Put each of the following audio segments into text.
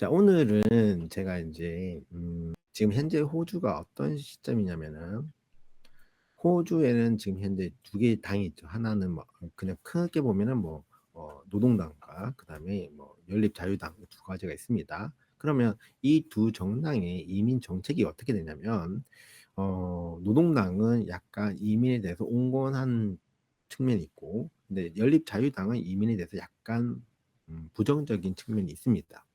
자, 오늘은 제가 이제 지금 현재 호주가 어떤 시점이냐면은 호주에는 지금 현재 두 개의 당이 있죠. 하나는 뭐 그냥 크게 보면은 뭐 노동당과 그다음에 뭐 연립자유당 두 가지가 있습니다. 그러면 이 두 정당의 이민 정책이 어떻게 되냐면 노동당은 약간 이민에 대해서 온건한 측면이 있고, 근데 연립자유당은 이민에 대해서 약간 부정적인 측면이 있습니다.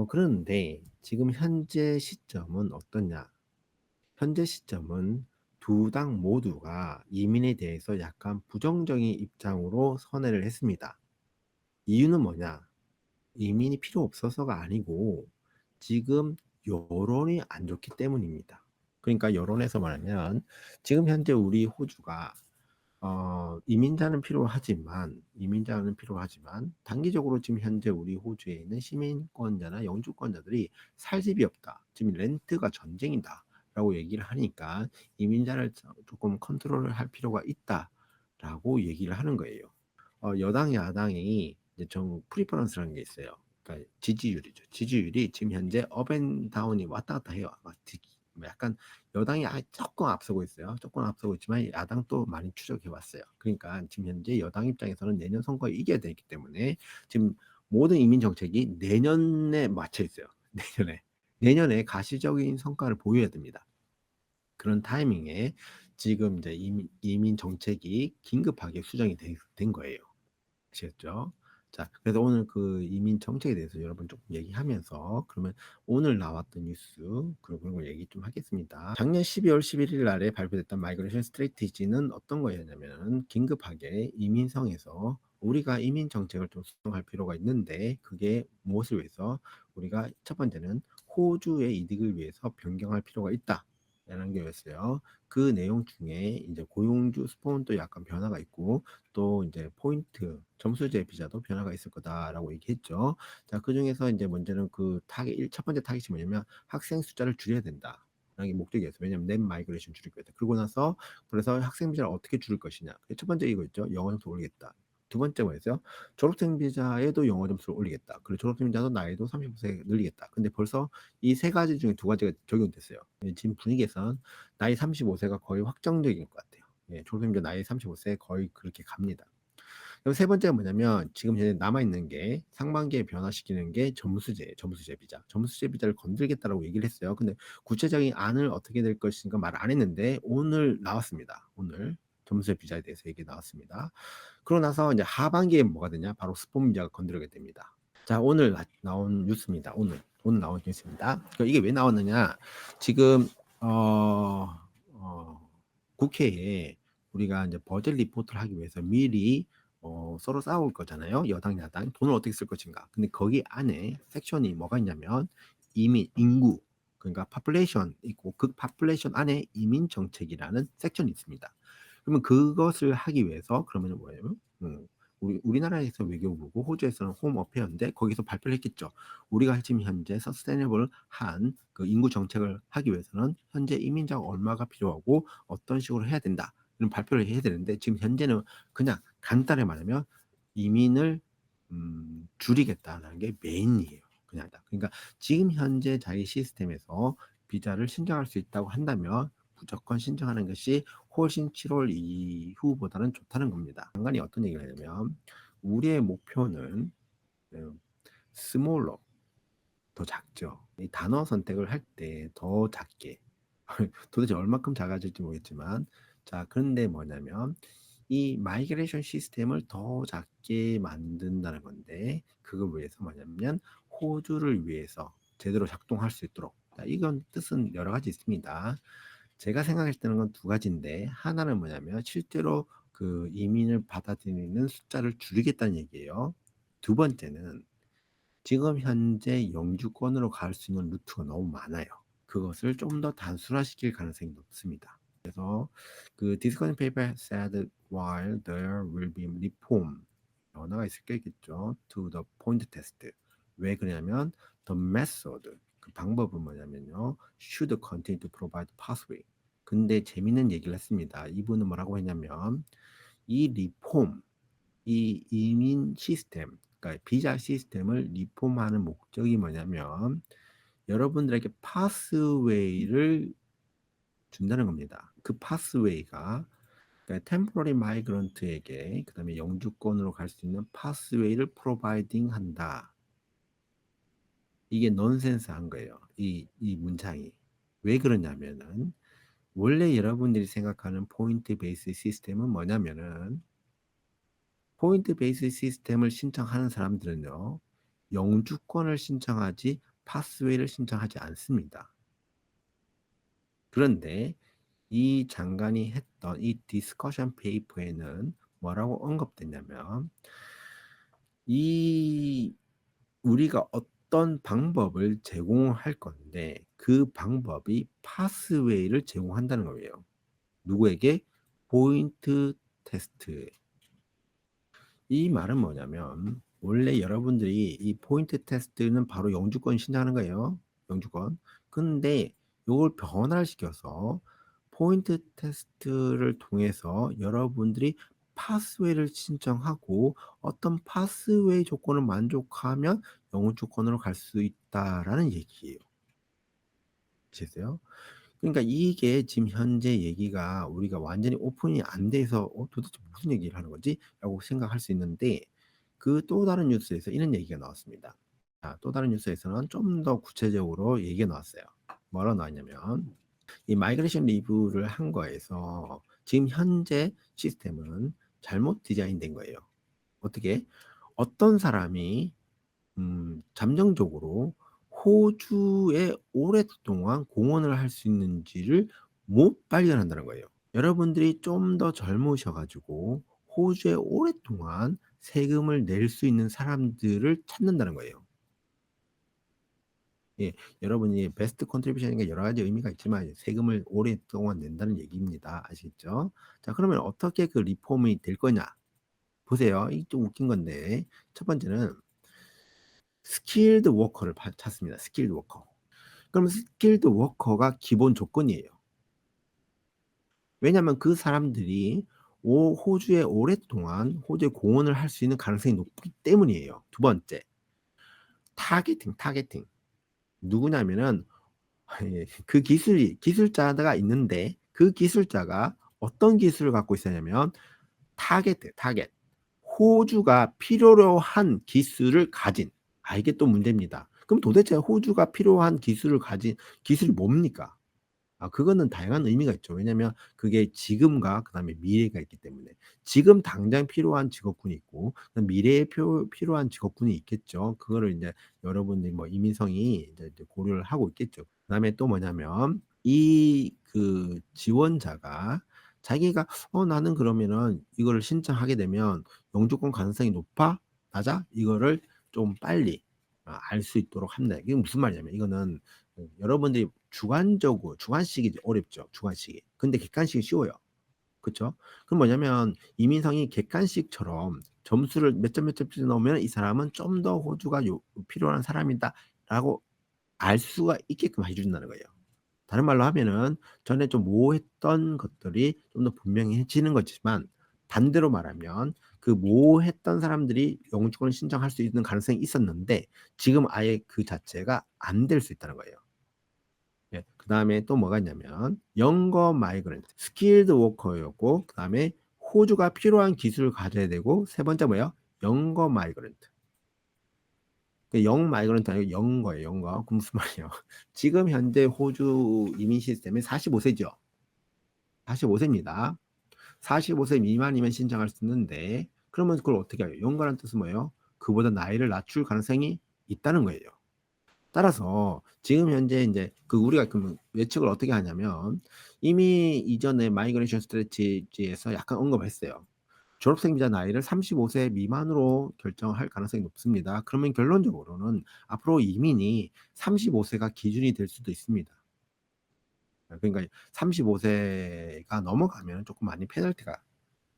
그런데 지금 현재 시점은 어떠냐? 현재 시점은 두 당 모두가 이민에 대해서 약간 부정적인 입장으로 선회를 했습니다. 이유는 뭐냐? 이민이 필요 없어서가 아니고 지금 여론이 안 좋기 때문입니다. 그러니까 여론에서 말하면 지금 현재 우리 호주가 이민자는 필요하지만 단기적으로 지금 현재 우리 호주에 있는 시민권자나 영주권자들이 살 집이 없다. 지금 렌트가 전쟁이다. 라고 얘기를 하니까 이민자를 조금 컨트롤을 할 필요가 있다라고 얘기를 하는 거예요. 여당 야당이 이제 정 프리퍼런스라는 게 있어요. 그러니까 지지율이죠. 지지율이 지금 현재 업앤다운이 왔다 갔다 해요. 뭐 약간 여당이 조금 앞서고 있어요. 조금 앞서고 있지만 야당도 많이 추적해 왔어요. 그러니까 지금 현재 여당 입장에서는 내년 선거에 이겨야 되기 때문에 지금 모든 이민 정책이 내년에 맞춰 있어요. 내년에 가시적인 성과를 보여야 됩니다. 그런 타이밍에 지금 이제 이민 정책이 긴급하게 수정이 된 거예요. 아시겠죠? 자, 그래서 오늘 그 이민 정책에 대해서 여러분 조금 얘기하면서 그러면 오늘 나왔던 뉴스 그런 걸 얘기 좀 하겠습니다. 작년 12월 11일 날에 발표됐던 마이그레이션 스트래티지는 어떤 거였냐면 긴급하게 이민성에서 우리가 이민 정책을 좀 수정할 필요가 있는데 그게 무엇을 위해서 우리가 첫 번째는 호주의 이득을 위해서 변경할 필요가 있다. 라는 게였어요. 그 내용 중에 이제 고용주 스폰도 약간 변화가 있고 또 이제 포인트 점수제 비자도 변화가 있을 거다라고 얘기했죠. 자, 그 중에서 이제 먼저는 그 첫 번째 타깃이 뭐냐면 학생 숫자를 줄여야 된다. 라는 게 목적이었어요. 왜냐면 넷 마이그레이션 줄일 거였다. 그러고 나서 그래서 학생 비자를 어떻게 줄일 것이냐. 첫 번째 이거 있죠. 영어 점수 올리겠다. 두 번째 뭐였어요? 졸업생 비자에도 영어 점수를 올리겠다. 그리고 졸업생 비자도 나이도 35세 늘리겠다. 근데 벌써 이 세 가지 중에 두 가지가 적용됐어요. 지금 분위기에선 나이 35세가 거의 확정적인 것 같아요. 졸업생 비자 나이 35세 거의 그렇게 갑니다. 그리고 세 번째가 뭐냐면 지금 현재 남아있는 게 상반기에 변화시키는 게 점수제 비자. 점수제 비자를 건들겠다라고 얘기를 했어요. 근데 구체적인 안을 어떻게 될 것인가 말 안 했는데 오늘 나왔습니다. 오늘 점수제 비자에 대해서 얘기 나왔습니다. 그러고 나서 이제 하반기에 뭐가 되냐? 바로 스폰 비자가 건드리게 됩니다. 자, 오늘 나온 뉴스입니다. 오늘 나온 뉴스입니다. 이게 왜 나왔느냐? 지금 국회에 우리가 이제 버젯 리포트를 하기 위해서 미리 서로 싸울 거잖아요. 여당, 야당. 돈을 어떻게 쓸 것인가. 근데 거기 안에 섹션이 뭐가 있냐면 인구, 그러니까 파퓰레이션 있고 그 파퓰레이션 안에 이민 정책이라는 섹션이 있습니다. 그러면 그것을 하기 위해서 그러면 뭐예요? 우리나라에서 외교부고 호주에서는 홈 어페어인데 거기서 발표를 했겠죠. 우리가 지금 현재 서스테이너블한 그 인구 정책을 하기 위해서는 현재 이민자가 얼마가 필요하고 어떤 식으로 해야 된다. 이런 발표를 해야 되는데 지금 현재는 그냥 간단히 말하면 이민을 줄이겠다는 게 메인이에요. 그냥 그러니까 지금 현재 자기 시스템에서 비자를 신청할 수 있다고 한다면 무조건 신청하는 것이 훨씬 7월 이후보다는 좋다는 겁니다. 장관이 어떤 얘기를 하냐면 우리의 목표는 스몰러, 더 작죠. 이 단어 선택을 할 때 더 작게 도대체 얼마큼 작아질지 모르겠지만 자, 그런데 뭐냐면 이 마이그레이션 시스템을 더 작게 만든다는 건데 그걸 위해서 뭐냐면 호주를 위해서 제대로 작동할 수 있도록 자, 이건 뜻은 여러 가지 있습니다. 제가 생각할 때는 건 두 가지인데 하나는 뭐냐면 실제로 그 이민을 받아들이는 숫자를 줄이겠다는 얘기예요. 두 번째는 지금 현재 영주권으로 갈 수 있는 루트가 너무 많아요. 그것을 좀 더 단순화시킬 가능성이 높습니다. 그래서 그 discussion paper said while there will be reform 변화가 있을 게 있겠죠. to the point test. 왜 그러냐면 the method 그 방법은 뭐냐면요. should continue to provide pathway. 근데 재밌는 얘기를 했습니다. 이분은 뭐라고 했냐면 이 리폼 이 이민 시스템 그러니까 비자 시스템을 리폼하는 목적이 뭐냐면 여러분들에게 파스웨이를 준다는 겁니다. 그 파스웨이가 그러니까 템포러리 마이그런트에게 그다음에 영주권으로 갈 수 있는 파스웨이를 프로바이딩 한다. 이게 넌센스한 거예요. 이 문장이. 왜 그러냐면은 원래 여러분들이 생각하는 포인트 베이스 시스템은 뭐냐면은 포인트 베이스 시스템을 신청하는 사람들은요. 영주권을 신청하지 파스웨이를 신청하지 않습니다. 그런데 이 장관이 했던 이 디스커션 페이퍼에는 뭐라고 언급됐냐면 이 우리가 어떤 방법을 제공할 건데 그 방법이 파스웨이를 제공한다는 거예요. 누구에게? 포인트 테스트. 이 말은 뭐냐면 원래 여러분들이 이 포인트 테스트는 바로 영주권 신청하는 거예요. 영주권. 근데 이걸 변화를 시켜서 포인트 테스트를 통해서 여러분들이 파스웨이를 신청하고 어떤 파스웨이 조건을 만족하면 영주권으로 갈 수 있다라는 얘기예요. 아시겠어요? 그러니까 이게 지금 현재 얘기가 우리가 완전히 오픈이 안 돼서 도대체 무슨 얘기를 하는 거지? 라고 생각할 수 있는데 그 또 다른 뉴스에서 이런 얘기가 나왔습니다. 자, 또 다른 뉴스에서는 좀 더 구체적으로 얘기가 나왔어요. 뭐라 나왔냐면 이 마이그레이션 리뷰를 한 거에서 지금 현재 시스템은 잘못 디자인된 거예요. 어떻게? 어떤 사람이 잠정적으로 호주에 오랫동안 공헌을 할 수 있는지를 못 발견한다는 거예요. 여러분들이 좀 더 젊으셔가지고 호주에 오랫동안 세금을 낼 수 있는 사람들을 찾는다는 거예요. 예, 여러분이 베스트 컨트리뷰션이니까 여러 가지 의미가 있지만 세금을 오랫동안 낸다는 얘기입니다. 아시겠죠? 자, 그러면 어떻게 그 리폼이 될 거냐? 보세요. 이게 좀 웃긴 건데 첫 번째는 스킬드 워커를 찾습니다. 스킬드 워커. 그럼 스킬드 워커가 기본 조건이에요. 왜냐하면 그 사람들이 호주에 오랫동안 호주에 공헌을 할 수 있는 가능성이 높기 때문이에요. 두 번째, 타겟팅. 누구냐면은 그 기술자가 있는데 그 기술자가 어떤 기술을 갖고 있었냐면 타겟. 호주가 필요로 한 기술을 가진. 이게 또 문제입니다. 그럼 도대체 호주가 필요한 기술을 가진 기술이 뭡니까? 그거는 다양한 의미가 있죠. 왜냐면 그게 지금과 그다음에 미래가 있기 때문에. 지금 당장 필요한 직업군이 있고 미래에 필요한 직업군이 있겠죠. 그거를 이제 여러분들이 뭐 이민성이 이제 고려를 하고 있겠죠. 그다음에 또 뭐냐면 이 그 지원자가 자기가 나는 그러면은 이거를 신청하게 되면 영주권 가능성이 낮아? 이거를 좀 빨리 알 수 있도록 합니다. 이게 무슨 말이냐면 이거는 여러분들이 주관식이 어렵죠. 주관식이. 근데 객관식이 쉬워요. 그렇죠? 그럼 뭐냐면 이민성이 객관식처럼 점수를 몇 점씩 넣으면 이 사람은 좀 더 호주가 필요한 사람이다라고 알 수가 있게끔 해준다는 거예요. 다른 말로 하면은 전에 좀 모호했던 것들이 좀 더 분명해지는 거지만 반대로 말하면 그 모호했던 사람들이 영주권을 신청할 수 있는 가능성이 있었는데 지금 아예 그 자체가 안 될 수 있다는 거예요. 예, 그 다음에 또 뭐가 있냐면 영거 마이그런트, 스킬드 워커였고 그 다음에 호주가 필요한 기술을 가져야 되고 세 번째 뭐예요? 영거 마이그런트. 영 마이그런트 아니고 영거예요. 영거. 그 무슨 말이에요? 지금 현재 호주 이민 시스템이 45세죠. 45세입니다. 45세 미만이면 신청할 수 있는데 그러면 그걸 어떻게 해요? 영거라는 뜻은 뭐예요? 그보다 나이를 낮출 가능성이 있다는 거예요. 따라서 지금 현재 이제 그 우리가 그 예측을 어떻게 하냐면 이미 이전에 마이그레이션 스트래티지에서 약간 언급했어요. 졸업생 비자 나이를 35세 미만으로 결정할 가능성이 높습니다. 그러면 결론적으로는 앞으로 이민이 35세가 기준이 될 수도 있습니다. 그러니까 35세가 넘어가면 조금 많이 페널티가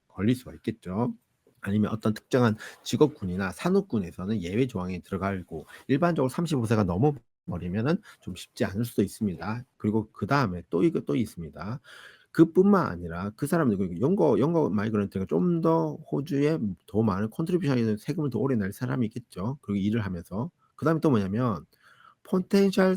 걸릴 수가 있겠죠. 아니면 어떤 특정한 직업군이나 산업군에서는 예외 조항이 들어가고 일반적으로 35세가 넘어버리면은 좀 쉽지 않을 수도 있습니다. 그리고 그 다음에 또 이거 또 있습니다. 그뿐만 아니라 그 사람들 그 영거 마이그런트가 좀 더 호주에 더 많은 컨트리뷰션이나 세금을 더 오래 낼 사람이 있겠죠, 그리고 일을 하면서. 그다음에 또 뭐냐면 potential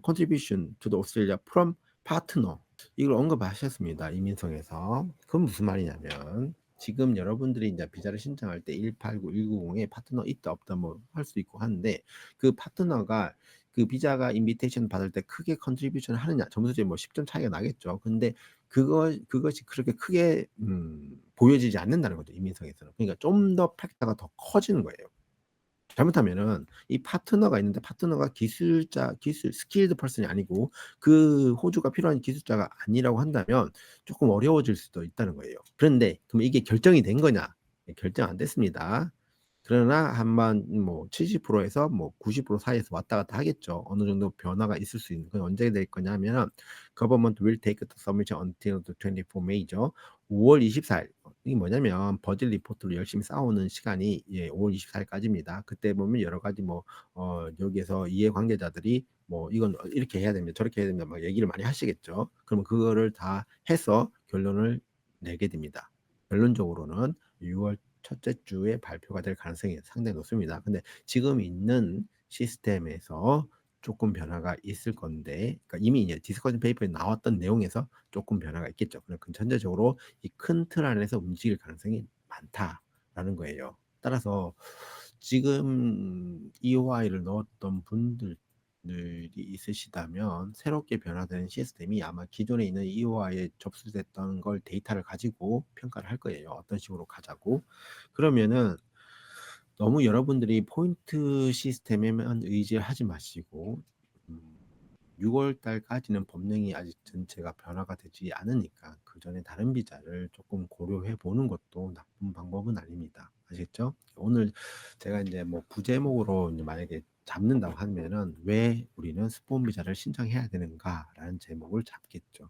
contribution to the Australia from partner. 이걸 언급하셨습니다, 이민성에서. 그건 무슨 말이냐면 지금 여러분들이 이제 비자를 신청할 때 189, 190에 파트너 있다 없다 뭐 할 수 있고 하는데 그 파트너가 그 비자가 인비테이션 받을 때 크게 컨트리뷰션 하느냐 점수제 뭐 10점 차이가 나겠죠. 근데 그것이 그렇게 크게 보여지지 않는다는 거죠, 이민성에서는. 그러니까 좀 더 팩터가 더 커지는 거예요. 잘못하면은 이 파트너가 있는데 파트너가 스킬드 퍼슨이 아니고 그 호주가 필요한 기술자가 아니라고 한다면 조금 어려워질 수도 있다는 거예요. 그런데 그럼 이게 결정이 된 거냐? 결정 안 됐습니다. 그러나 한번 뭐 70%에서 뭐 90% 사이에서 왔다 갔다 하겠죠. 어느 정도 변화가 있을 수 있는 건 언제 될 거냐면 Government will take the submission until the 24 May죠. 5월 24일. 이게 뭐냐면 버즐 리포트로 열심히 싸우는 시간이 5월 24일까지입니다. 그때 보면 여러 가지 뭐 여기에서 이해관계자들이 뭐 이건 이렇게 해야 됩니다, 저렇게 해야 됩니다, 막 얘기를 많이 하시겠죠. 그러면 그거를 다 해서 결론을 내게 됩니다. 결론적으로는 6월 첫째 주에 발표가 될 가능성이 상당히 높습니다. 근데 지금 있는 시스템에서 조금 변화가 있을 건데, 그러니까 이미 이제 디스커션 페이퍼에 나왔던 내용에서 조금 변화가 있겠죠. 그럼 전체적으로 이 큰 틀 안에서 움직일 가능성이 많다라는 거예요. 따라서 지금 EOI를 넣었던 분들이 있으시다면 새롭게 변화되는 시스템이 아마 기존에 있는 EOI에 접수됐던 걸 데이터를 가지고 평가를 할 거예요, 어떤 식으로 가자고. 그러면은 너무 여러분들이 포인트 시스템에만 의지하지 마시고 6월 달까지는 법령이 아직 전체가 변화가 되지 않으니까 그 전에 다른 비자를 조금 고려해 보는 것도 나쁜 방법은 아닙니다. 아시겠죠? 오늘 제가 이제 뭐 부제목으로 이제 만약에 잡는다고 하면은 왜 우리는 스폰 비자를 신청해야 되는가라는 제목을 잡겠죠.